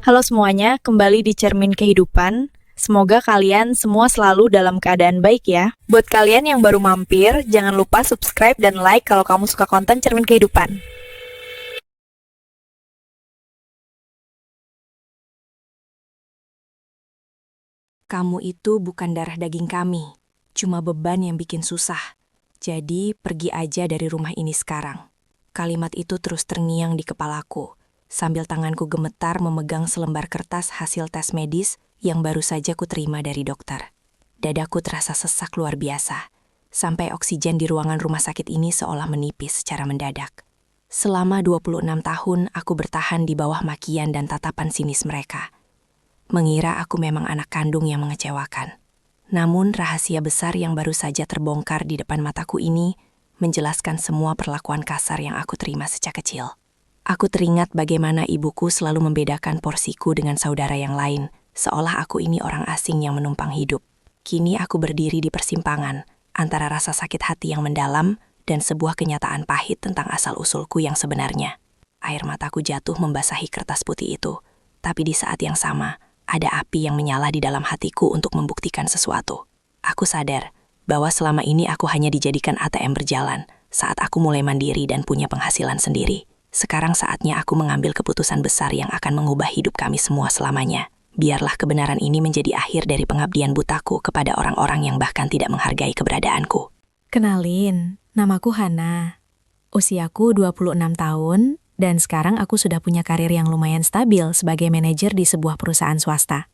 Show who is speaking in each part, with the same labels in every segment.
Speaker 1: Halo semuanya, kembali di Cermin Kehidupan. Semoga kalian semua selalu dalam keadaan baik ya. Buat kalian yang baru mampir, jangan lupa subscribe dan like kalau kamu suka konten Cermin Kehidupan.
Speaker 2: Kamu itu bukan darah daging kami, cuma beban yang bikin susah. Jadi, pergi aja dari rumah ini sekarang. Kalimat itu terus terngiang di kepalaku, sambil tanganku gemetar memegang selembar kertas hasil tes medis yang baru saja kuterima dari dokter. Dadaku terasa sesak luar biasa, sampai oksigen di ruangan rumah sakit ini seolah menipis secara mendadak. Selama 26 tahun, aku bertahan di bawah makian dan tatapan sinis mereka. Mengira aku memang anak kandung yang mengecewakan. Namun rahasia besar yang baru saja terbongkar di depan mataku ini menjelaskan semua perlakuan kasar yang aku terima sejak kecil. Aku teringat bagaimana ibuku selalu membedakan porsiku dengan saudara yang lain, seolah aku ini orang asing yang menumpang hidup. Kini aku berdiri di persimpangan antara rasa sakit hati yang mendalam dan sebuah kenyataan pahit tentang asal-usulku yang sebenarnya. Air mataku jatuh membasahi kertas putih itu, tapi di saat yang sama, ada api yang menyala di dalam hatiku untuk membuktikan sesuatu. Aku sadar bahwa selama ini aku hanya dijadikan ATM berjalan saat aku mulai mandiri dan punya penghasilan sendiri. Sekarang saatnya aku mengambil keputusan besar yang akan mengubah hidup kami semua selamanya. Biarlah kebenaran ini menjadi akhir dari pengabdian butaku kepada orang-orang yang bahkan tidak menghargai keberadaanku.
Speaker 3: Kenalin, namaku Hana. Usiaku 26 tahun, dan sekarang aku sudah punya karir yang lumayan stabil sebagai manajer di sebuah perusahaan swasta.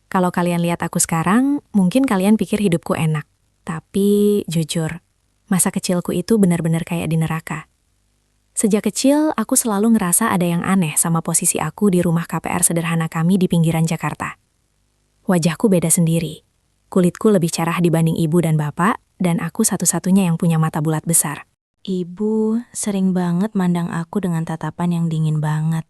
Speaker 3: Kalau kalian lihat aku sekarang, mungkin kalian pikir hidupku enak. Tapi, jujur, masa kecilku itu benar-benar kayak di neraka. Sejak kecil, aku selalu ngerasa ada yang aneh sama posisi aku di rumah KPR sederhana kami di pinggiran Jakarta. Wajahku beda sendiri. Kulitku lebih cerah dibanding ibu dan bapak, dan aku satu-satunya yang punya mata bulat besar.
Speaker 4: Ibu sering banget mandang aku dengan tatapan yang dingin banget.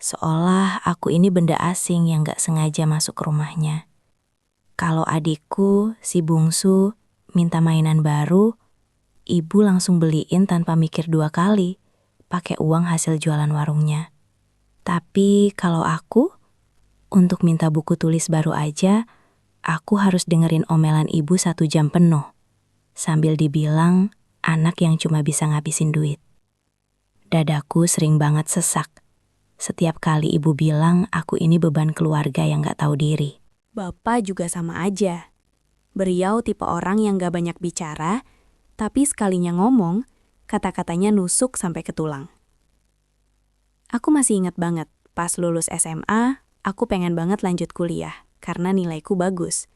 Speaker 4: Seolah aku ini benda asing yang gak sengaja masuk ke rumahnya. Kalau adikku, si bungsu, minta mainan baru, ibu langsung beliin tanpa mikir dua kali, pakai uang hasil jualan warungnya. Tapi kalau aku, untuk minta buku tulis baru aja, aku harus dengerin omelan ibu 1 jam penuh. Sambil dibilang, anak yang cuma bisa ngabisin duit. Dadaku sering banget sesak. Setiap kali ibu bilang aku ini beban keluarga yang gak tahu diri.
Speaker 2: Bapak juga sama aja. Beliau tipe orang yang gak banyak bicara, tapi sekalinya ngomong, kata-katanya nusuk sampai ke tulang. Aku masih ingat banget, pas lulus SMA, aku pengen banget lanjut kuliah, karena nilaiku bagus.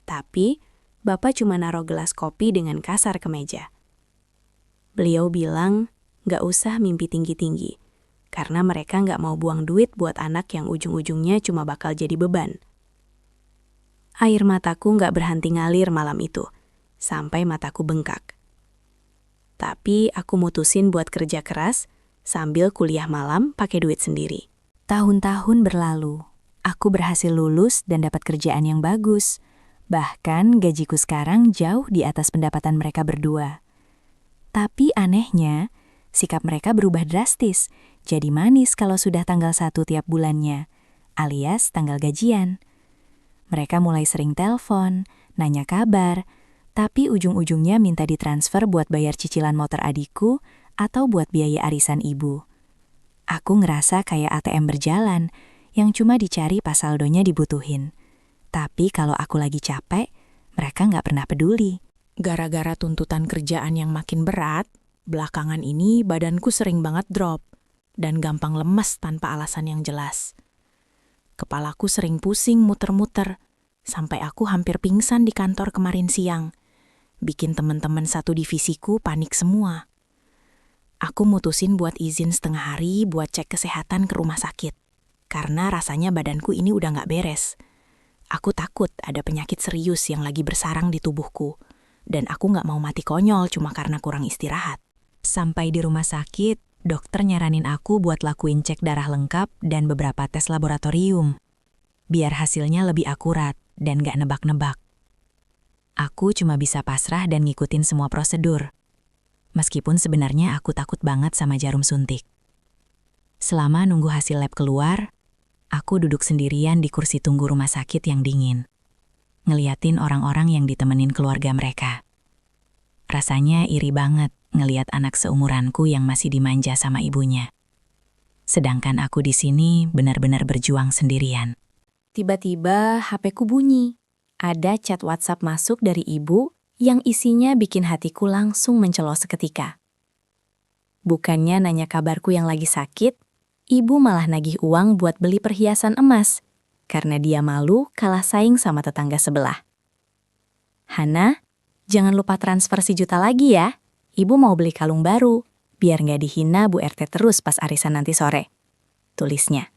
Speaker 2: Tapi, Bapak cuma naruh gelas kopi dengan kasar ke meja. Beliau bilang, gak usah mimpi tinggi-tinggi, karena mereka gak mau buang duit buat anak yang ujung-ujungnya cuma bakal jadi beban. Air mataku gak berhenti ngalir malam itu, sampai mataku bengkak. Tapi aku mutusin buat kerja keras, sambil kuliah malam pakai duit sendiri.
Speaker 3: Tahun-tahun berlalu, aku berhasil lulus dan dapat kerjaan yang bagus. Bahkan gajiku sekarang jauh di atas pendapatan mereka berdua. Tapi anehnya, sikap mereka berubah drastis, jadi manis kalau sudah tanggal 1 tiap bulannya, alias tanggal gajian. Mereka mulai sering telepon, nanya kabar, tapi ujung-ujungnya minta ditransfer buat bayar cicilan motor adikku atau buat biaya arisan ibu. Aku ngerasa kayak ATM berjalan, yang cuma dicari pas saldonya dibutuhin. Tapi kalau aku lagi capek, mereka nggak pernah peduli.
Speaker 2: Gara-gara tuntutan kerjaan yang makin berat, belakangan ini badanku sering banget drop dan gampang lemas tanpa alasan yang jelas. Kepalaku sering pusing muter-muter, sampai aku hampir pingsan di kantor kemarin siang. Bikin teman-teman satu divisiku panik semua. Aku mutusin buat izin setengah hari buat cek kesehatan ke rumah sakit, karena rasanya badanku ini udah gak beres. Aku takut ada penyakit serius yang lagi bersarang di tubuhku, dan aku gak mau mati konyol cuma karena kurang istirahat.
Speaker 3: Sampai di rumah sakit, dokter nyaranin aku buat lakuin cek darah lengkap dan beberapa tes laboratorium, biar hasilnya lebih akurat dan gak nebak-nebak. Aku cuma bisa pasrah dan ngikutin semua prosedur. Meskipun sebenarnya aku takut banget sama jarum suntik. Selama nunggu hasil lab keluar, Aku duduk sendirian di kursi tunggu rumah sakit yang dingin, ngeliatin orang-orang yang ditemenin keluarga mereka. Rasanya iri banget ngeliat anak seumuranku yang masih dimanja sama ibunya. Sedangkan aku di sini benar-benar berjuang sendirian.
Speaker 2: Tiba-tiba HP-ku bunyi. Ada chat WhatsApp masuk dari ibu yang isinya bikin hatiku langsung mencelos seketika. Bukannya nanya kabarku yang lagi sakit, ibu malah nagih uang buat beli perhiasan emas, karena dia malu kalah saing sama tetangga sebelah. Hana, jangan lupa transfer 1 juta lagi ya. Ibu mau beli kalung baru, biar nggak dihina Bu RT terus pas arisan nanti sore. Tulisnya.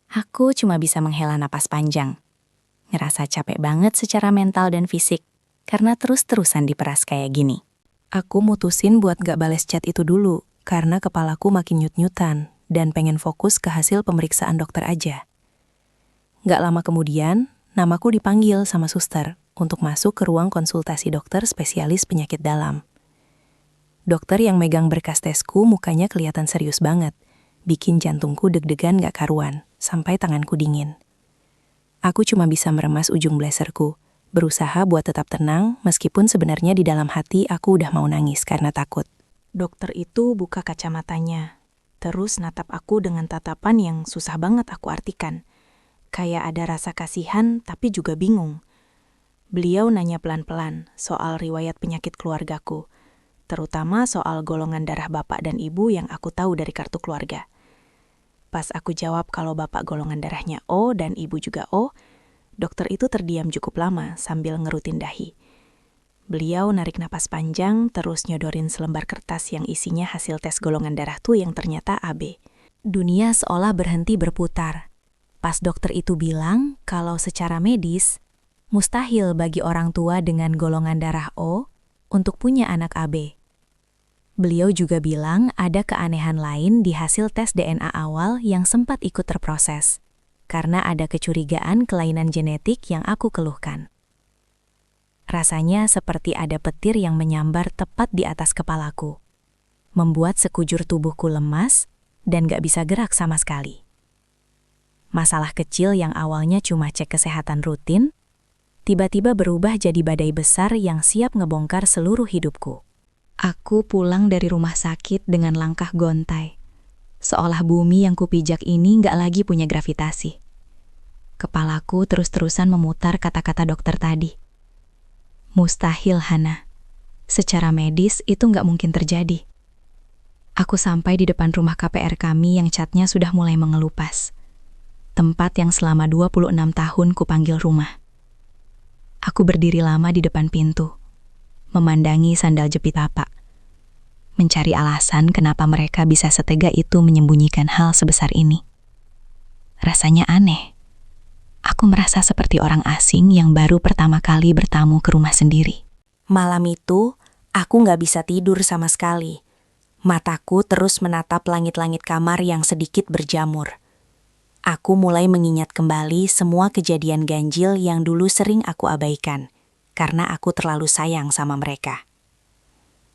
Speaker 2: Aku cuma bisa menghela napas panjang. Ngerasa capek banget secara mental dan fisik, karena terus-terusan diperas kayak gini.
Speaker 5: Aku mutusin buat gak bales chat itu dulu, karena kepalaku makin nyut-nyutan dan pengen fokus ke hasil pemeriksaan dokter aja. Gak lama kemudian, namaku dipanggil sama suster untuk masuk ke ruang konsultasi dokter spesialis penyakit dalam. Dokter yang megang berkas tesku mukanya kelihatan serius banget, bikin jantungku deg-degan gak karuan, sampai tanganku dingin. Aku cuma bisa meremas ujung blazerku, berusaha buat tetap tenang meskipun sebenarnya di dalam hati aku udah mau nangis karena takut.
Speaker 2: Dokter itu buka kacamatanya, terus natap aku dengan tatapan yang susah banget aku artikan. Kayak ada rasa kasihan tapi juga bingung. Beliau nanya pelan-pelan soal riwayat penyakit keluargaku, terutama soal golongan darah bapak dan ibu yang aku tahu dari kartu keluarga. Pas aku jawab kalau bapak golongan darahnya O dan ibu juga O, dokter itu terdiam cukup lama sambil ngerutin dahi. Beliau narik napas panjang terus nyodorin selembar kertas yang isinya hasil tes golongan darah tuh yang ternyata AB.
Speaker 3: Dunia seolah berhenti berputar. Pas dokter itu bilang kalau secara medis, mustahil bagi orang tua dengan golongan darah O untuk punya anak AB. Beliau juga bilang ada keanehan lain di hasil tes DNA awal yang sempat ikut terproses, karena ada kecurigaan kelainan genetik yang aku keluhkan. Rasanya seperti ada petir yang menyambar tepat di atas kepalaku, membuat sekujur tubuhku lemas dan gak bisa gerak sama sekali. Masalah kecil yang awalnya cuma cek kesehatan rutin, tiba-tiba berubah jadi badai besar yang siap ngebongkar seluruh hidupku. Aku pulang dari rumah sakit dengan langkah gontai, seolah bumi yang kupijak ini gak lagi punya gravitasi. Kepalaku terus-terusan memutar kata-kata dokter tadi. Mustahil, Hana. Secara medis itu gak mungkin terjadi. Aku sampai di depan rumah KPR kami yang catnya sudah mulai mengelupas. Tempat yang selama 26 tahun kupanggil rumah. Aku berdiri lama di depan pintu, memandangi sandal jepit bapak, mencari alasan kenapa mereka bisa setega itu menyembunyikan hal sebesar ini. Rasanya aneh. Aku merasa seperti orang asing yang baru pertama kali bertamu ke rumah sendiri.
Speaker 2: Malam itu, aku gak bisa tidur sama sekali. Mataku terus menatap langit-langit kamar yang sedikit berjamur. Aku mulai mengingat kembali semua kejadian ganjil yang dulu sering aku abaikan, karena aku terlalu sayang sama mereka.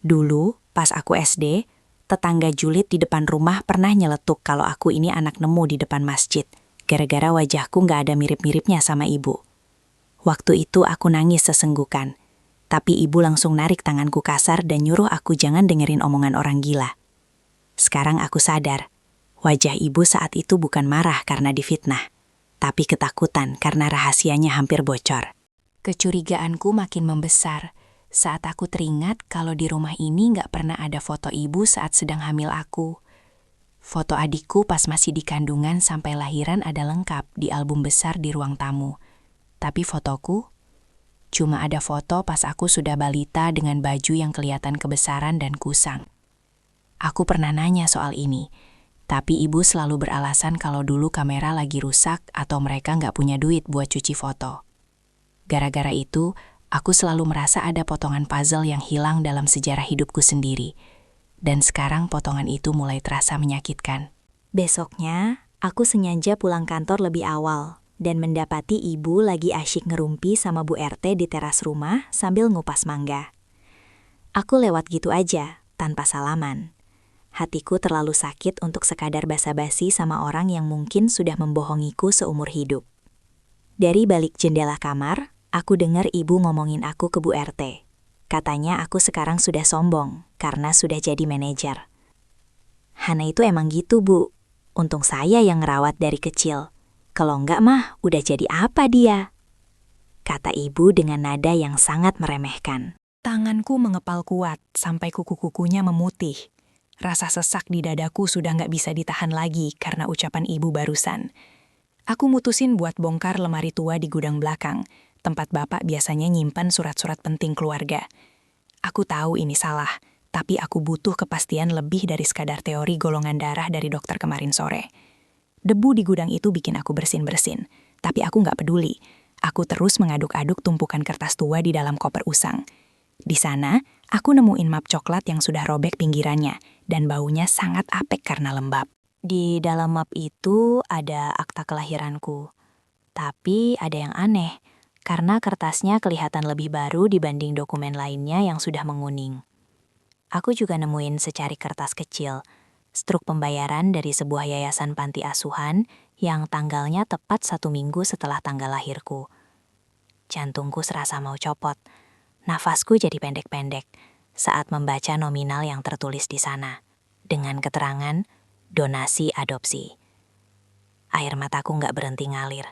Speaker 2: Dulu, pas aku SD, tetangga julid di depan rumah pernah nyeletuk kalau aku ini anak nemu di depan masjid, gara-gara wajahku gak ada mirip-miripnya sama ibu. Waktu itu aku nangis sesenggukan, tapi ibu langsung narik tanganku kasar dan nyuruh aku jangan dengerin omongan orang gila. Sekarang aku sadar, wajah ibu saat itu bukan marah karena difitnah, tapi ketakutan karena rahasianya hampir bocor. Kecurigaanku makin membesar saat aku teringat kalau di rumah ini gak pernah ada foto ibu saat sedang hamil aku. Foto adikku pas masih di kandungan sampai lahiran ada lengkap di album besar di ruang tamu. Tapi fotoku, cuma ada foto pas aku sudah balita dengan baju yang kelihatan kebesaran dan kusam. Aku pernah nanya soal ini, tapi ibu selalu beralasan kalau dulu kamera lagi rusak atau mereka nggak punya duit buat cuci foto. Gara-gara itu, aku selalu merasa ada potongan puzzle yang hilang dalam sejarah hidupku sendiri. Dan sekarang potongan itu mulai terasa menyakitkan. Besoknya, aku sengaja pulang kantor lebih awal dan mendapati ibu lagi asyik ngerumpi sama Bu RT di teras rumah sambil ngupas mangga. Aku lewat gitu aja, tanpa salaman.
Speaker 3: Hatiku terlalu sakit untuk sekadar basa-basi sama orang yang mungkin sudah membohongiku seumur hidup. Dari balik jendela kamar, aku dengar ibu ngomongin aku ke Bu RT. Katanya aku sekarang sudah sombong karena sudah jadi manajer. Hana itu emang gitu, Bu. Untung saya yang ngerawat dari kecil. Kalau enggak mah, udah jadi apa dia? Kata ibu dengan nada yang sangat meremehkan.
Speaker 5: Tanganku mengepal kuat sampai kuku-kukunya memutih. Rasa sesak di dadaku sudah nggak bisa ditahan lagi karena ucapan ibu barusan. Aku mutusin buat bongkar lemari tua di gudang belakang, tempat bapak biasanya nyimpan surat-surat penting keluarga. Aku tahu ini salah, tapi aku butuh kepastian lebih dari sekadar teori golongan darah dari dokter kemarin sore. Debu di gudang itu bikin aku bersin-bersin, tapi aku nggak peduli. Aku terus mengaduk-aduk tumpukan kertas tua di dalam koper usang. Di sana, aku nemuin map coklat yang sudah robek pinggirannya, dan baunya sangat apek karena lembab.
Speaker 3: Di dalam map itu ada akta kelahiranku. Tapi ada yang aneh, karena kertasnya kelihatan lebih baru dibanding dokumen lainnya yang sudah menguning. Aku juga nemuin secari kertas kecil, struk pembayaran dari sebuah yayasan panti asuhan yang tanggalnya tepat 1 minggu setelah tanggal lahirku. Jantungku serasa mau copot. Nafasku jadi pendek-pendek saat membaca nominal yang tertulis di sana, dengan keterangan donasi adopsi. Air mataku nggak berhenti ngalir,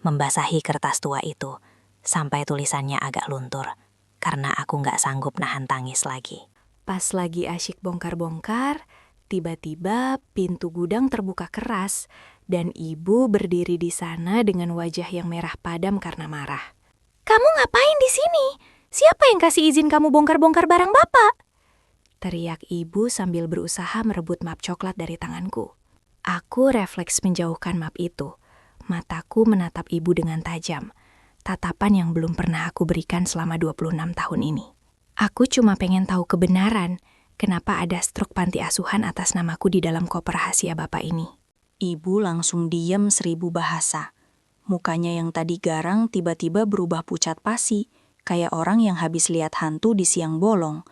Speaker 3: membasahi kertas tua itu, sampai tulisannya agak luntur, karena aku nggak sanggup nahan tangis lagi.
Speaker 2: Pas lagi asyik bongkar-bongkar, tiba-tiba pintu gudang terbuka keras, dan ibu berdiri di sana dengan wajah yang merah padam karena marah. "Kamu ngapain di sini? Siapa yang kasih izin kamu bongkar-bongkar barang Bapak?" Teriak ibu sambil berusaha merebut map coklat dari tanganku. Aku refleks menjauhkan map itu. Mataku menatap ibu dengan tajam. Tatapan yang belum pernah aku berikan selama 26 tahun ini. Aku cuma pengen tahu kebenaran, kenapa ada struk panti asuhan atas namaku di dalam koper rahasia Bapak ini.
Speaker 3: Ibu langsung diam 1000 bahasa. Mukanya yang tadi garang tiba-tiba berubah pucat pasi, kayak orang yang habis lihat hantu di siang bolong.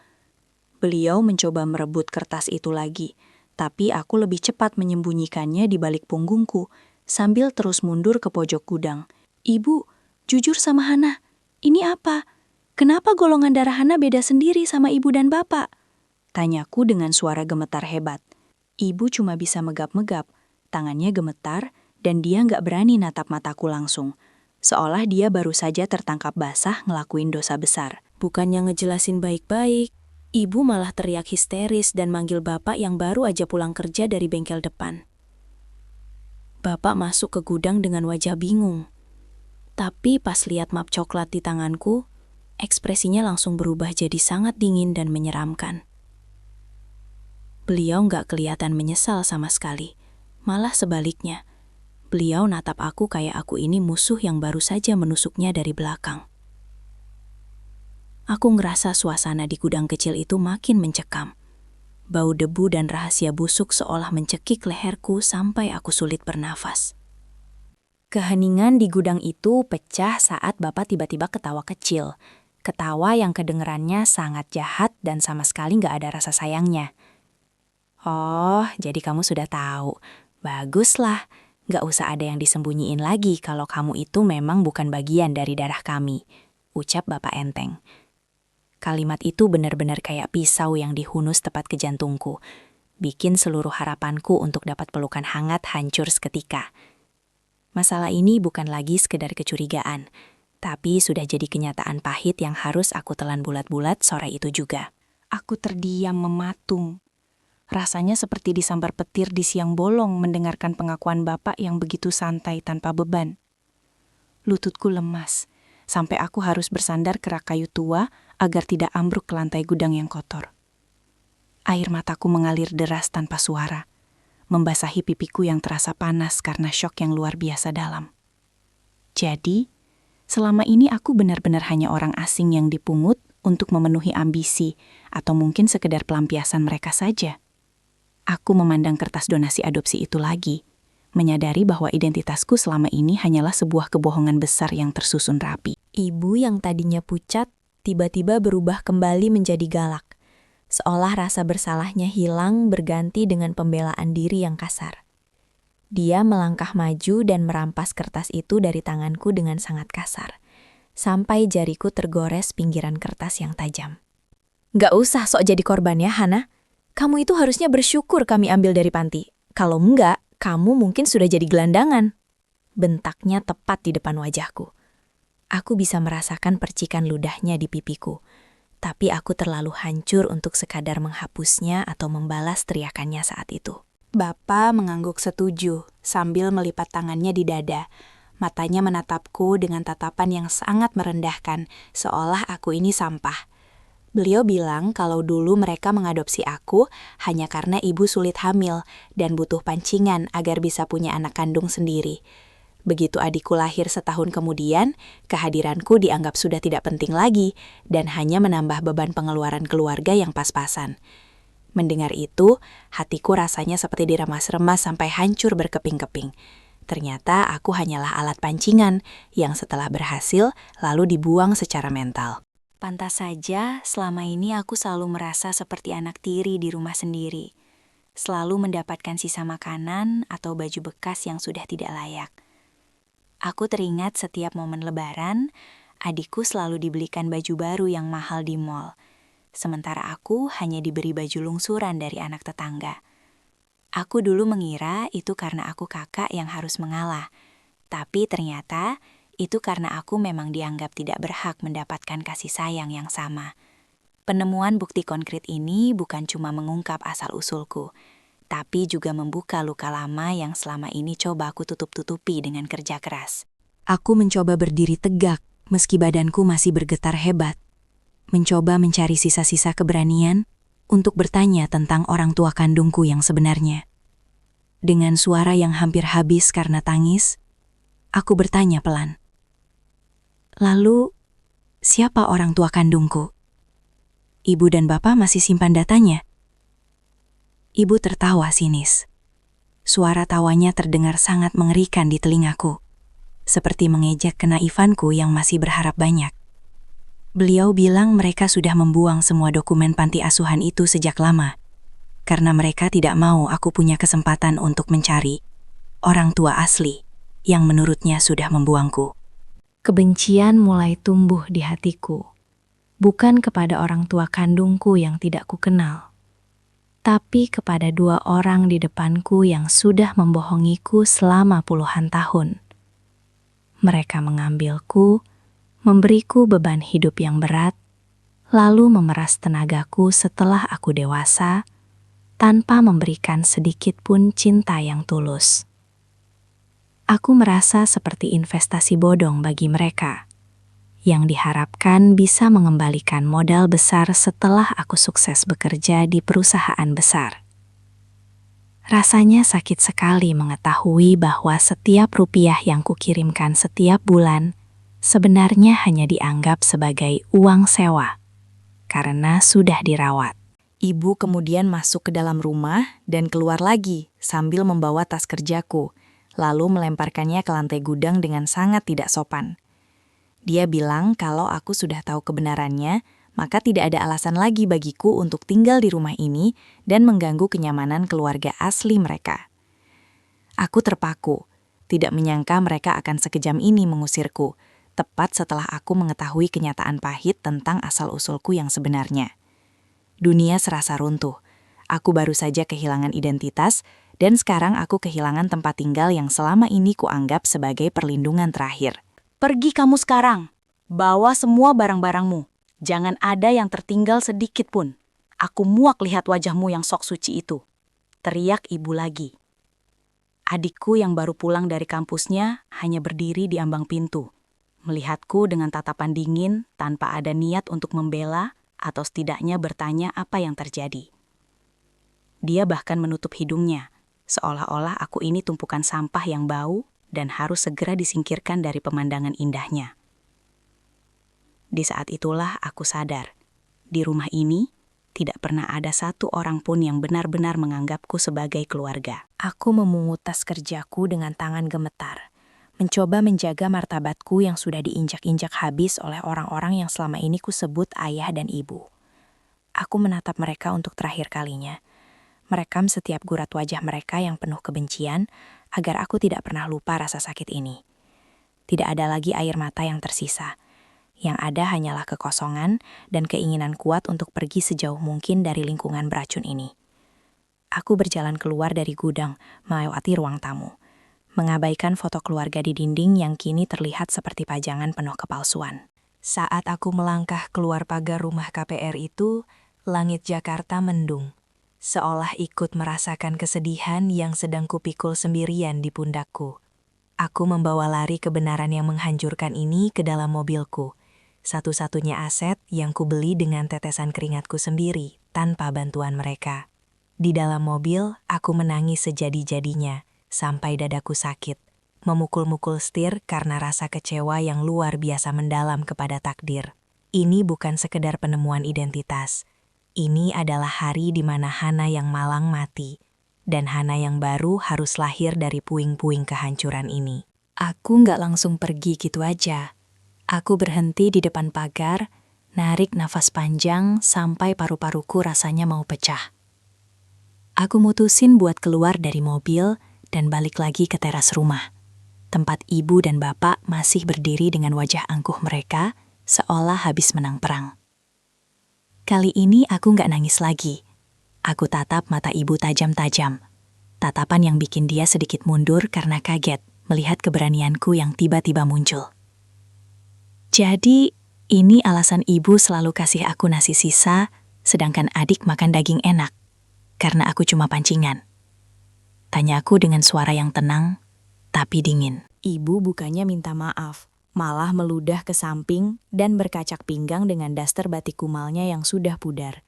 Speaker 3: Beliau mencoba merebut kertas itu lagi, tapi aku lebih cepat menyembunyikannya di balik punggungku, sambil terus mundur ke pojok gudang. "Ibu, jujur sama Hana, ini apa? Kenapa golongan darah Hana beda sendiri sama ibu dan bapak?" Tanyaku dengan suara gemetar hebat. Ibu cuma bisa megap-megap, tangannya gemetar, dan dia nggak berani natap mataku langsung. Seolah dia baru saja tertangkap basah ngelakuin dosa besar. Bukannya ngejelasin baik-baik, ibu malah teriak histeris dan manggil bapak yang baru aja pulang kerja dari bengkel depan. Bapak masuk ke gudang dengan wajah bingung. Tapi pas lihat map coklat di tanganku, ekspresinya langsung berubah jadi sangat dingin dan menyeramkan. Beliau nggak kelihatan menyesal sama sekali, malah sebaliknya. Beliau natap aku kayak aku ini musuh yang baru saja menusuknya dari belakang. Aku ngerasa suasana di gudang kecil itu makin mencekam. Bau debu dan rahasia busuk seolah mencekik leherku sampai aku sulit bernafas. Keheningan di gudang itu pecah saat Bapak tiba-tiba ketawa kecil. Ketawa yang kedengerannya sangat jahat dan sama sekali nggak ada rasa sayangnya. "Oh, jadi kamu sudah tahu. Baguslah. Nggak usah ada yang disembunyiin lagi kalau kamu itu memang bukan bagian dari darah kami," ucap Bapak enteng. Kalimat itu benar-benar kayak pisau yang dihunus tepat ke jantungku, bikin seluruh harapanku untuk dapat pelukan hangat hancur seketika. Masalah ini bukan lagi sekedar kecurigaan, tapi sudah jadi kenyataan pahit yang harus aku telan bulat-bulat sore itu juga.
Speaker 5: Aku terdiam mematung. Rasanya seperti disambar petir di siang bolong mendengarkan pengakuan bapak yang begitu santai tanpa beban. Lututku lemas, sampai aku harus bersandar ke rak kayu tua agar tidak ambruk ke lantai gudang yang kotor. Air mataku mengalir deras tanpa suara, membasahi pipiku yang terasa panas karena syok yang luar biasa dalam. Jadi, selama ini aku benar-benar hanya orang asing yang dipungut untuk memenuhi ambisi atau mungkin sekedar pelampiasan mereka saja. Aku memandang kertas donasi adopsi itu lagi, menyadari bahwa identitasku selama ini hanyalah sebuah kebohongan besar yang tersusun rapi.
Speaker 3: Ibu yang tadinya pucat, tiba-tiba berubah kembali menjadi galak. seolah rasa bersalahnya hilang berganti dengan pembelaan diri yang kasar. Dia melangkah maju dan merampas kertas itu dari tanganku dengan sangat kasar, sampai jariku tergores pinggiran kertas yang tajam. "Gak usah sok jadi korban ya, Hana. Kamu itu harusnya bersyukur kami ambil dari panti. Kalau enggak, kamu mungkin sudah jadi gelandangan." Bentaknya tepat di depan wajahku. Aku bisa merasakan percikan ludahnya di pipiku, tapi aku terlalu hancur untuk sekadar menghapusnya atau membalas teriakannya saat itu.
Speaker 2: Bapak mengangguk setuju sambil melipat tangannya di dada. Matanya menatapku dengan tatapan yang sangat merendahkan, seolah aku ini sampah. Beliau bilang kalau dulu mereka mengadopsi aku hanya karena ibu sulit hamil dan butuh pancingan agar bisa punya anak kandung sendiri. Begitu adikku lahir setahun kemudian, kehadiranku dianggap sudah tidak penting lagi dan hanya menambah beban pengeluaran keluarga yang pas-pasan. Mendengar itu, hatiku rasanya seperti diremas-remas sampai hancur berkeping-keping. Ternyata aku hanyalah alat pancingan yang setelah berhasil lalu dibuang secara mental.
Speaker 3: Pantas saja selama ini aku selalu merasa seperti anak tiri di rumah sendiri. Selalu mendapatkan sisa makanan atau baju bekas yang sudah tidak layak. Aku teringat setiap momen lebaran, adikku selalu dibelikan baju baru yang mahal di mall. Sementara aku hanya diberi baju lungsuran dari anak tetangga. Aku dulu mengira itu karena aku kakak yang harus mengalah. Tapi ternyata itu karena aku memang dianggap tidak berhak mendapatkan kasih sayang yang sama. Penemuan bukti konkret ini bukan cuma mengungkap asal-usulku, tapi juga membuka luka lama yang selama ini coba aku tutup-tutupi dengan kerja keras.
Speaker 5: Aku mencoba berdiri tegak meski badanku masih bergetar hebat. Mencoba mencari sisa-sisa keberanian untuk bertanya tentang orang tua kandungku yang sebenarnya. Dengan suara yang hampir habis karena tangis, aku bertanya pelan. "Lalu, siapa orang tua kandungku? Ibu dan bapak masih simpan datanya?" Ibu tertawa sinis. Suara tawanya terdengar sangat mengerikan di telingaku, seperti mengejek kenaifanku yang masih berharap banyak. Beliau bilang mereka sudah membuang semua dokumen panti asuhan itu sejak lama, karena mereka tidak mau aku punya kesempatan untuk mencari orang tua asli yang menurutnya sudah membuangku.
Speaker 3: Kebencian mulai tumbuh di hatiku, bukan kepada orang tua kandungku yang tidak kukenal, tapi kepada dua orang di depanku yang sudah membohongiku selama puluhan tahun. Mereka mengambilku, memberiku beban hidup yang berat, lalu memeras tenagaku setelah aku dewasa, tanpa memberikan sedikit pun cinta yang tulus. Aku merasa seperti investasi bodong bagi mereka, yang diharapkan bisa mengembalikan modal besar setelah aku sukses bekerja di perusahaan besar. Rasanya sakit sekali mengetahui bahwa setiap rupiah yang kukirimkan setiap bulan sebenarnya hanya dianggap sebagai uang sewa, karena sudah dirawat.
Speaker 1: Ibu kemudian masuk ke dalam rumah dan keluar lagi sambil membawa tas kerjaku, lalu melemparkannya ke lantai gudang dengan sangat tidak sopan. Dia bilang kalau aku sudah tahu kebenarannya, maka tidak ada alasan lagi bagiku untuk tinggal di rumah ini dan mengganggu kenyamanan keluarga asli mereka. Aku terpaku, tidak menyangka mereka akan sekejam ini mengusirku, tepat setelah aku mengetahui kenyataan pahit tentang asal-usulku yang sebenarnya. Dunia serasa runtuh. Aku baru saja kehilangan identitas, dan sekarang aku kehilangan tempat tinggal yang selama ini kuanggap sebagai perlindungan terakhir.
Speaker 6: "Pergi kamu sekarang. Bawa semua barang-barangmu. Jangan ada yang tertinggal sedikit pun. Aku muak lihat wajahmu yang sok suci itu," teriak ibu lagi. Adikku yang baru pulang dari kampusnya hanya berdiri di ambang pintu, melihatku dengan tatapan dingin tanpa ada niat untuk membela atau setidaknya bertanya apa yang terjadi. Dia bahkan menutup hidungnya, seolah-olah aku ini tumpukan sampah yang bau dan harus segera disingkirkan dari pemandangan indahnya. Di saat itulah aku sadar, di rumah ini tidak pernah ada satu orang pun yang benar-benar menganggapku sebagai keluarga.
Speaker 2: Aku memungut tas kerjaku dengan tangan gemetar, mencoba menjaga martabatku yang sudah diinjak-injak habis oleh orang-orang yang selama ini kusebut ayah dan ibu. Aku menatap mereka untuk terakhir kalinya. Merekam setiap gurat wajah mereka yang penuh kebencian agar aku tidak pernah lupa rasa sakit ini. Tidak ada lagi air mata yang tersisa. Yang ada hanyalah kekosongan dan keinginan kuat untuk pergi sejauh mungkin dari lingkungan beracun ini. Aku berjalan keluar dari gudang, melewati ruang tamu, mengabaikan foto keluarga di dinding yang kini terlihat seperti pajangan penuh kepalsuan. Saat aku melangkah keluar pagar rumah KPR itu, langit Jakarta mendung, seolah ikut merasakan kesedihan yang sedang kupikul sendirian di pundakku. Aku membawa lari kebenaran yang menghancurkan ini ke dalam mobilku, satu-satunya aset yang kubeli dengan tetesan keringatku sendiri tanpa bantuan mereka. Di dalam mobil, aku menangis sejadi-jadinya, sampai dadaku sakit, memukul-mukul setir karena rasa kecewa yang luar biasa mendalam kepada takdir. Ini bukan sekedar penemuan identitas. Ini adalah hari di mana Hana yang malang mati, dan Hana yang baru harus lahir dari puing-puing kehancuran ini.
Speaker 1: Aku nggak langsung pergi gitu aja. Aku berhenti di depan pagar, narik nafas panjang sampai paru-paruku rasanya mau pecah. Aku mutusin buat keluar dari mobil dan balik lagi ke teras rumah. Tempat ibu dan bapak masih berdiri dengan wajah angkuh mereka, seolah habis menang perang. Kali ini aku nggak nangis lagi. Aku tatap mata ibu tajam-tajam. Tatapan yang bikin dia sedikit mundur karena kaget melihat keberanianku yang tiba-tiba muncul. Jadi, ini alasan ibu selalu kasih aku nasi sisa, sedangkan adik makan daging enak. Karena aku cuma pancingan. Tanya aku dengan suara yang tenang, tapi dingin. Ibu bukannya minta maaf, malah meludah ke samping dan berkacak pinggang dengan daster batik kumalnya yang sudah pudar.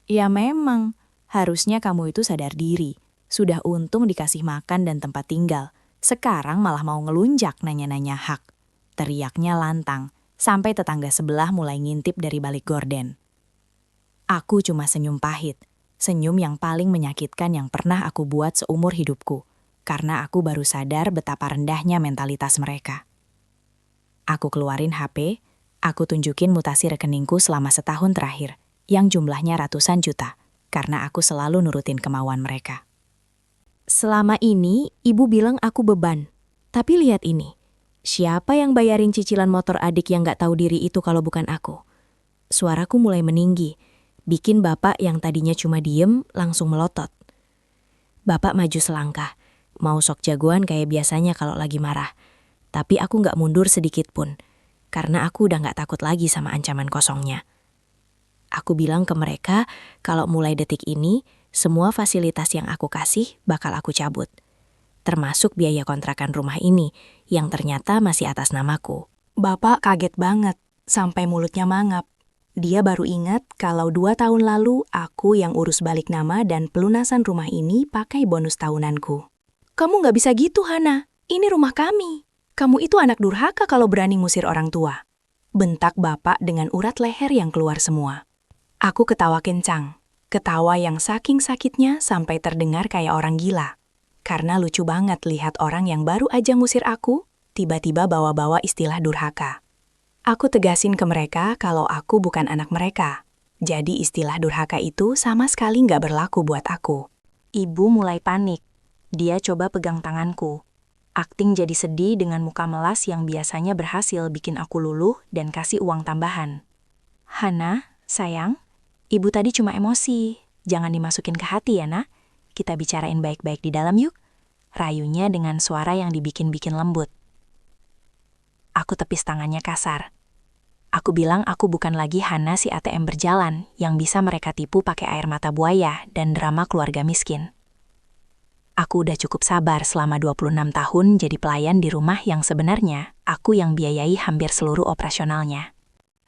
Speaker 1: Ya memang, harusnya kamu itu sadar diri. Sudah untung dikasih makan dan tempat tinggal. Sekarang malah mau ngelunjak nanya-nanya hak. Teriaknya lantang, sampai tetangga sebelah mulai ngintip dari balik gorden. Aku cuma senyum pahit. Senyum yang paling menyakitkan yang pernah aku buat seumur hidupku, karena aku baru sadar betapa rendahnya mentalitas mereka. Aku keluarin HP, aku tunjukin mutasi rekeningku selama setahun terakhir, yang jumlahnya ratusan juta, karena aku selalu nurutin kemauan mereka. Selama ini, ibu bilang aku beban. Tapi lihat ini, siapa yang bayarin cicilan motor adik yang gak tahu diri itu kalau bukan aku? Suaraku mulai meninggi, bikin bapak yang tadinya cuma diem langsung melotot. Bapak maju selangkah, mau sok jagoan kayak biasanya kalau lagi marah. Tapi aku gak mundur sedikit pun, karena aku udah gak takut lagi sama ancaman kosongnya. Aku bilang ke mereka kalau mulai detik ini, semua fasilitas yang aku kasih bakal aku cabut. Termasuk biaya kontrakan rumah ini, yang ternyata masih atas namaku. Bapak kaget banget, sampai mulutnya mangap. Dia baru ingat kalau 2 tahun lalu aku yang urus balik nama dan pelunasan rumah ini pakai bonus tahunanku. Kamu nggak bisa gitu, Hana. Ini rumah kami. Kamu itu anak durhaka kalau berani ngusir orang tua. Bentak bapak dengan urat leher yang keluar semua. Aku ketawa kencang. Ketawa yang saking sakitnya sampai terdengar kayak orang gila. Karena lucu banget lihat orang yang baru aja ngusir aku, tiba-tiba bawa-bawa istilah durhaka. Aku tegasin ke mereka kalau aku bukan anak mereka. Jadi istilah durhaka itu sama sekali nggak berlaku buat aku. Ibu mulai panik. Dia coba pegang tanganku. Akting jadi sedih dengan muka melas yang biasanya berhasil bikin aku luluh dan kasih uang tambahan. Hana, sayang, ibu tadi cuma emosi. Jangan dimasukin ke hati ya, nak. Kita bicarain baik-baik di dalam yuk. Rayunya dengan suara yang dibikin-bikin lembut. Aku tepis tangannya kasar. Aku bilang aku bukan lagi Hana si ATM berjalan yang bisa mereka tipu pakai air mata buaya dan drama keluarga miskin. Aku udah cukup sabar selama 26 tahun jadi pelayan di rumah yang sebenarnya aku yang biayai hampir seluruh operasionalnya.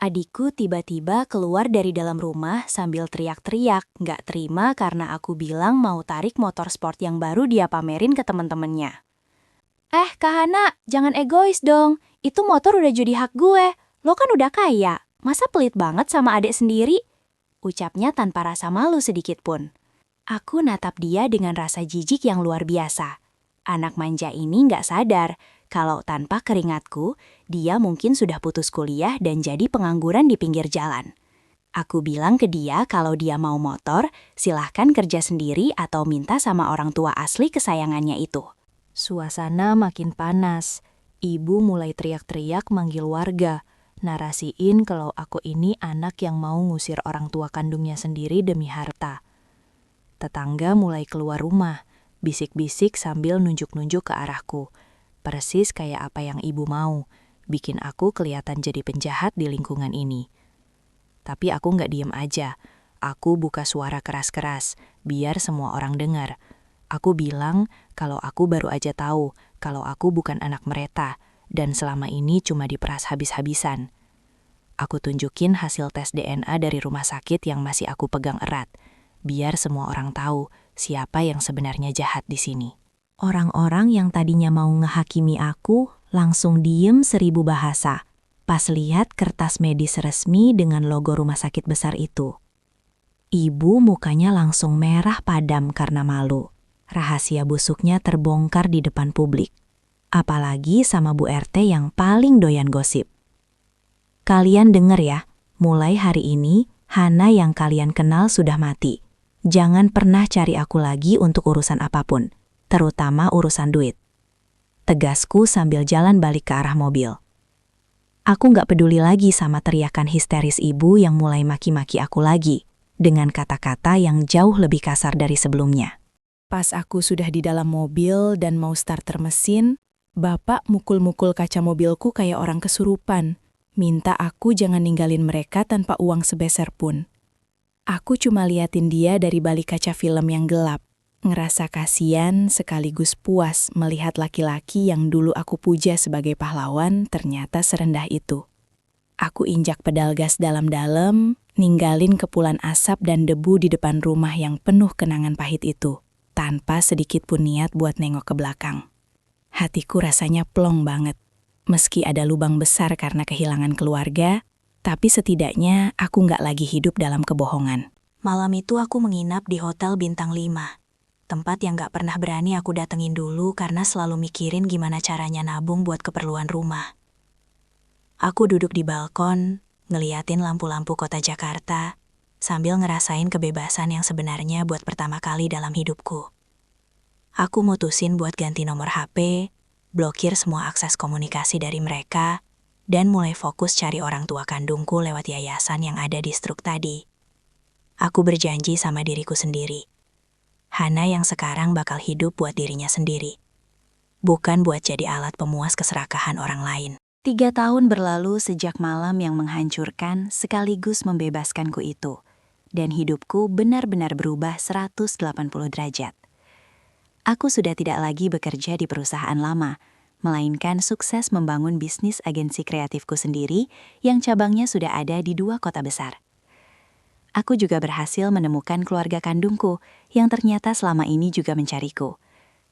Speaker 1: Adikku tiba-tiba keluar dari dalam rumah sambil teriak-teriak, nggak terima karena aku bilang mau tarik motor sport yang baru dia pamerin ke temen-temennya. Kak Hana, jangan egois dong. Itu motor udah jadi hak gue. Lo kan udah kaya, masa pelit banget sama adik sendiri? Ucapnya tanpa rasa malu sedikit pun. Aku natap dia dengan rasa jijik yang luar biasa. Anak manja ini nggak sadar kalau tanpa keringatku, dia mungkin sudah putus kuliah dan jadi pengangguran di pinggir jalan. Aku bilang ke dia kalau dia mau motor, silahkan kerja sendiri atau minta sama orang tua asli kesayangannya itu.
Speaker 3: Suasana makin panas. Ibu mulai teriak-teriak manggil warga, narasiin kalau aku ini anak yang mau ngusir orang tua kandungnya sendiri demi harta. Tetangga mulai keluar rumah, bisik-bisik sambil nunjuk-nunjuk ke arahku. Persis kayak apa yang ibu mau, bikin aku kelihatan jadi penjahat di lingkungan ini. Tapi aku nggak diem aja. Aku buka suara keras-keras, biar semua orang dengar. Aku bilang kalau aku baru aja tahu kalau aku bukan anak mereka, dan selama ini cuma diperas habis-habisan. Aku tunjukin hasil tes DNA dari rumah sakit yang masih aku pegang erat, biar semua orang tahu siapa yang sebenarnya jahat di sini.
Speaker 4: Orang-orang yang tadinya mau ngehakimi aku langsung diem 1000 bahasa pas lihat kertas medis resmi dengan logo rumah sakit besar itu. Ibu mukanya langsung merah padam karena malu. Rahasia busuknya terbongkar di depan publik. Apalagi sama Bu RT yang paling doyan gosip. Kalian denger ya, mulai hari ini Hana yang kalian kenal sudah mati. Jangan pernah cari aku lagi untuk urusan apapun, terutama urusan duit. Tegasku sambil jalan balik ke arah mobil. Aku nggak peduli lagi sama teriakan histeris ibu yang mulai maki-maki aku lagi, dengan kata-kata yang jauh lebih kasar dari sebelumnya.
Speaker 5: Pas aku sudah di dalam mobil dan mau starter mesin, Bapak mukul-mukul kaca mobilku kayak orang kesurupan. Minta aku jangan ninggalin mereka tanpa uang sebeser pun. Aku cuma liatin dia dari balik kaca film yang gelap. Ngerasa kasihan sekaligus puas melihat laki-laki yang dulu aku puja sebagai pahlawan ternyata serendah itu. Aku injak pedal gas dalam-dalam, ninggalin kepulan asap dan debu di depan rumah yang penuh kenangan pahit itu, tanpa sedikit pun niat buat nengok ke belakang. Hatiku rasanya plong banget. Meski ada lubang besar karena kehilangan keluarga, tapi setidaknya aku nggak lagi hidup dalam kebohongan.
Speaker 1: Malam itu aku menginap di Hotel Bintang 5. Tempat yang gak pernah berani aku datengin dulu karena selalu mikirin gimana caranya nabung buat keperluan rumah. Aku duduk di balkon, ngeliatin lampu-lampu kota Jakarta, sambil ngerasain kebebasan yang sebenarnya buat pertama kali dalam hidupku. Aku mutusin buat ganti nomor HP, blokir semua akses komunikasi dari mereka, dan mulai fokus cari orang tua kandungku lewat yayasan yang ada di Struk tadi. Aku berjanji sama diriku sendiri. Hana yang sekarang bakal hidup buat dirinya sendiri. Bukan buat jadi alat pemuas keserakahan orang lain. 3 tahun berlalu sejak malam yang menghancurkan sekaligus membebaskanku itu. Dan hidupku benar-benar berubah 180 derajat. Aku sudah tidak lagi bekerja di perusahaan lama, melainkan sukses membangun bisnis agensi kreatifku sendiri yang cabangnya sudah ada di 2 kota besar. Aku juga berhasil menemukan keluarga kandungku yang ternyata selama ini juga mencariku.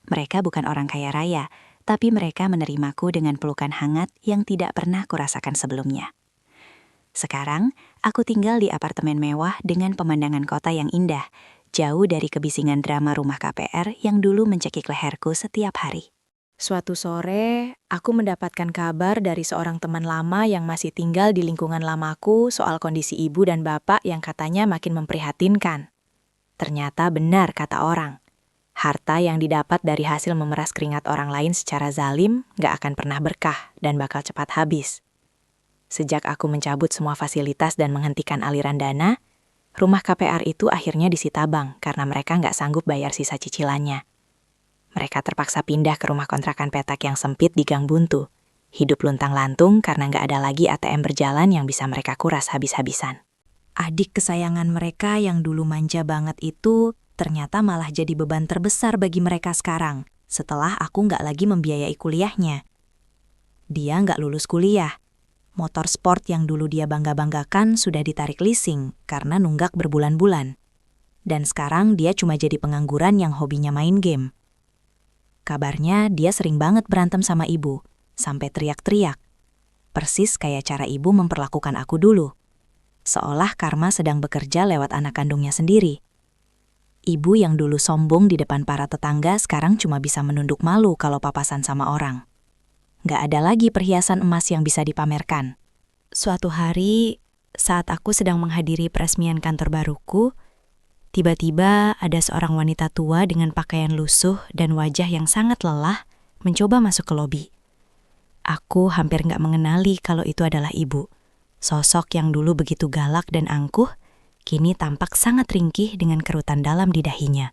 Speaker 1: Mereka bukan orang kaya raya, tapi mereka menerimaku dengan pelukan hangat yang tidak pernah kurasakan sebelumnya. Sekarang, aku tinggal di apartemen mewah dengan pemandangan kota yang indah, jauh dari kebisingan drama rumah KPR yang dulu mencekik leherku setiap hari.
Speaker 5: Suatu sore, aku mendapatkan kabar dari seorang teman lama yang masih tinggal di lingkungan lamaku soal kondisi ibu dan bapak yang katanya makin memprihatinkan. Ternyata benar kata orang. Harta yang didapat dari hasil memeras keringat orang lain secara zalim gak akan pernah berkah dan bakal cepat habis. Sejak aku mencabut semua fasilitas dan menghentikan aliran dana, rumah KPR itu akhirnya disita bank karena mereka gak sanggup bayar sisa cicilannya. Mereka terpaksa pindah ke rumah kontrakan petak yang sempit di Gang Buntu. Hidup luntang-lantung karena nggak ada lagi ATM berjalan yang bisa mereka kuras habis-habisan.
Speaker 4: Adik kesayangan mereka yang dulu manja banget itu ternyata malah jadi beban terbesar bagi mereka sekarang, setelah aku nggak lagi membiayai kuliahnya. Dia nggak lulus kuliah. Motor sport yang dulu dia bangga-banggakan sudah ditarik leasing karena nunggak berbulan-bulan. Dan sekarang dia cuma jadi pengangguran yang hobinya main game. Kabarnya dia sering banget berantem sama ibu, sampai teriak-teriak. Persis kayak cara ibu memperlakukan aku dulu. Seolah karma sedang bekerja lewat anak kandungnya sendiri. Ibu yang dulu sombong di depan para tetangga sekarang cuma bisa menunduk malu kalau papasan sama orang. Gak ada lagi perhiasan emas yang bisa dipamerkan. Suatu hari,
Speaker 3: saat aku sedang menghadiri peresmian kantor baruku, tiba-tiba ada seorang wanita tua dengan pakaian lusuh dan wajah yang sangat lelah mencoba masuk ke lobi. Aku hampir nggak mengenali kalau itu adalah ibu. Sosok yang dulu begitu galak dan angkuh, kini tampak sangat ringkih dengan kerutan dalam di dahinya.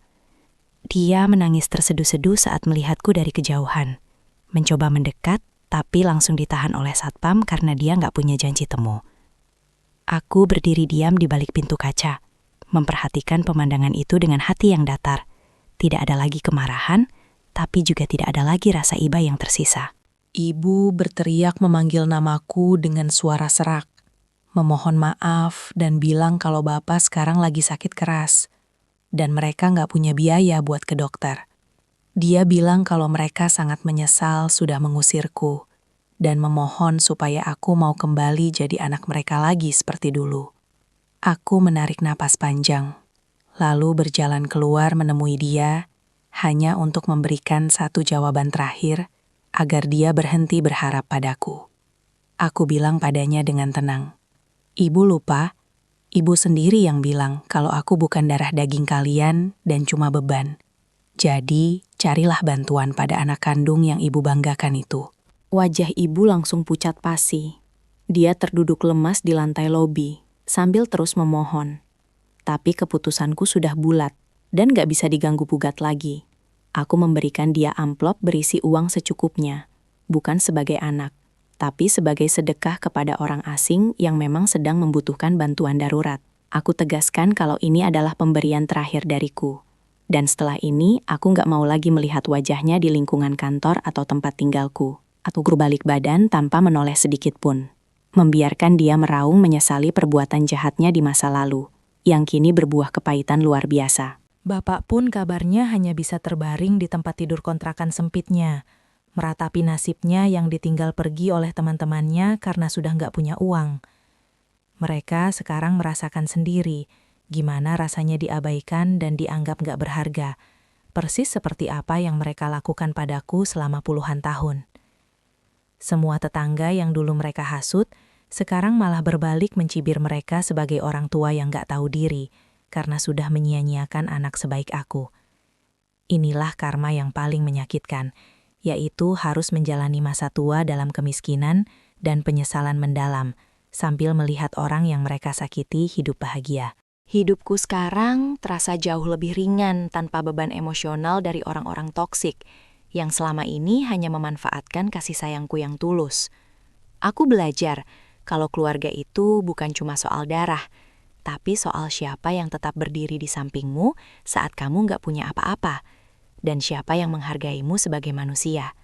Speaker 3: Dia menangis terseduh-seduh saat melihatku dari kejauhan. Mencoba mendekat, tapi langsung ditahan oleh satpam karena dia nggak punya janji temu. Aku berdiri diam di balik pintu kaca, memperhatikan pemandangan itu dengan hati yang datar. Tidak ada lagi kemarahan, tapi juga tidak ada lagi rasa iba yang tersisa.
Speaker 5: Ibu berteriak memanggil namaku dengan suara serak, memohon maaf dan bilang kalau bapak sekarang lagi sakit keras, dan mereka nggak punya biaya buat ke dokter. Dia bilang kalau mereka sangat menyesal sudah mengusirku, dan memohon supaya aku mau kembali jadi anak mereka lagi seperti dulu. Aku menarik napas panjang, lalu berjalan keluar menemui dia, hanya untuk memberikan satu jawaban terakhir, agar dia berhenti berharap padaku. Aku bilang padanya dengan tenang, "Ibu lupa, ibu sendiri yang bilang kalau aku bukan darah daging kalian dan cuma beban. Jadi, carilah bantuan pada anak kandung yang ibu banggakan itu."
Speaker 2: Wajah ibu langsung pucat pasi. Dia terduduk lemas di lantai lobi, sambil terus memohon. Tapi keputusanku sudah bulat, dan gak bisa diganggu-gugat lagi. Aku memberikan dia amplop berisi uang secukupnya, bukan sebagai anak, tapi sebagai sedekah kepada orang asing yang memang sedang membutuhkan bantuan darurat. Aku tegaskan kalau ini adalah pemberian terakhir dariku. Dan setelah ini, aku nggak mau lagi melihat wajahnya di lingkungan kantor atau tempat tinggalku, atau berbalik badan tanpa menoleh sedikit pun. Membiarkan dia meraung menyesali perbuatan jahatnya di masa lalu, yang kini berbuah kepahitan luar biasa.
Speaker 7: Bapak pun kabarnya hanya bisa terbaring di tempat tidur kontrakan sempitnya, meratapi nasibnya yang ditinggal pergi oleh teman-temannya karena sudah nggak punya uang. Mereka sekarang merasakan sendiri gimana rasanya diabaikan dan dianggap nggak berharga, persis seperti apa yang mereka lakukan padaku selama puluhan tahun. Semua tetangga yang dulu mereka hasut, sekarang malah berbalik mencibir mereka sebagai orang tua yang nggak tahu diri, karena sudah menyia-nyiakan anak sebaik aku. Inilah karma yang paling menyakitkan, yaitu harus menjalani masa tua dalam kemiskinan dan penyesalan mendalam, sambil melihat orang yang mereka sakiti hidup bahagia.
Speaker 2: Hidupku sekarang terasa jauh lebih ringan tanpa beban emosional dari orang-orang toksik, yang selama ini hanya memanfaatkan kasih sayangku yang tulus. Aku belajar kalau keluarga itu bukan cuma soal darah, tapi soal siapa yang tetap berdiri di sampingmu saat kamu nggak punya apa-apa, dan siapa yang menghargaimu sebagai manusia.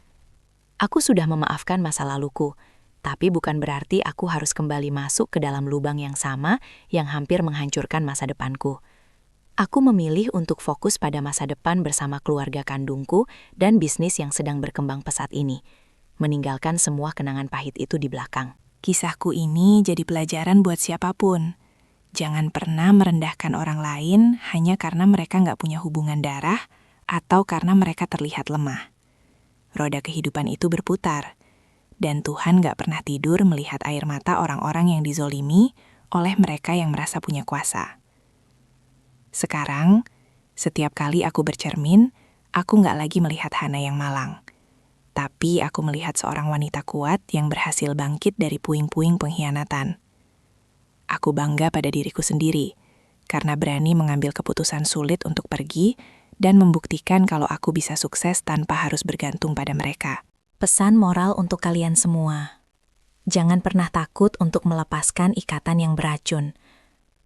Speaker 2: Aku sudah memaafkan masa laluku, tapi bukan berarti aku harus kembali masuk ke dalam lubang yang sama yang hampir menghancurkan masa depanku. Aku memilih untuk fokus pada masa depan bersama keluarga kandungku dan bisnis yang sedang berkembang pesat ini, meninggalkan semua kenangan pahit itu di belakang.
Speaker 5: Kisahku ini jadi pelajaran buat siapapun. Jangan pernah merendahkan orang lain hanya karena mereka nggak punya hubungan darah atau karena mereka terlihat lemah. Roda kehidupan itu berputar, dan Tuhan nggak pernah tidur melihat air mata orang-orang yang dizolimi oleh mereka yang merasa punya kuasa. Sekarang, setiap kali aku bercermin, aku nggak lagi melihat Hana yang malang. Tapi aku melihat seorang wanita kuat yang berhasil bangkit dari puing-puing pengkhianatan. Aku bangga pada diriku sendiri, karena berani mengambil keputusan sulit untuk pergi dan membuktikan kalau aku bisa sukses tanpa harus bergantung pada mereka.
Speaker 2: Pesan moral untuk kalian semua. Jangan pernah takut untuk melepaskan ikatan yang beracun,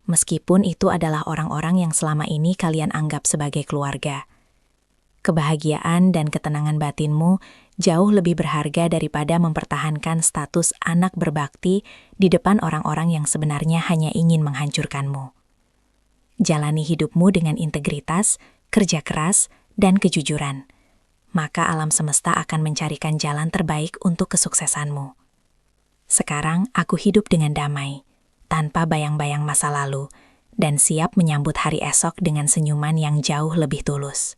Speaker 2: meskipun itu adalah orang-orang yang selama ini kalian anggap sebagai keluarga. Kebahagiaan dan ketenangan batinmu jauh lebih berharga daripada mempertahankan status anak berbakti di depan orang-orang yang sebenarnya hanya ingin menghancurkanmu. Jalani hidupmu dengan integritas, kerja keras, dan kejujuran. Maka alam semesta akan mencarikan jalan terbaik untuk kesuksesanmu. Sekarang aku hidup dengan damai, tanpa bayang-bayang masa lalu, dan siap menyambut hari esok dengan senyuman yang jauh lebih tulus.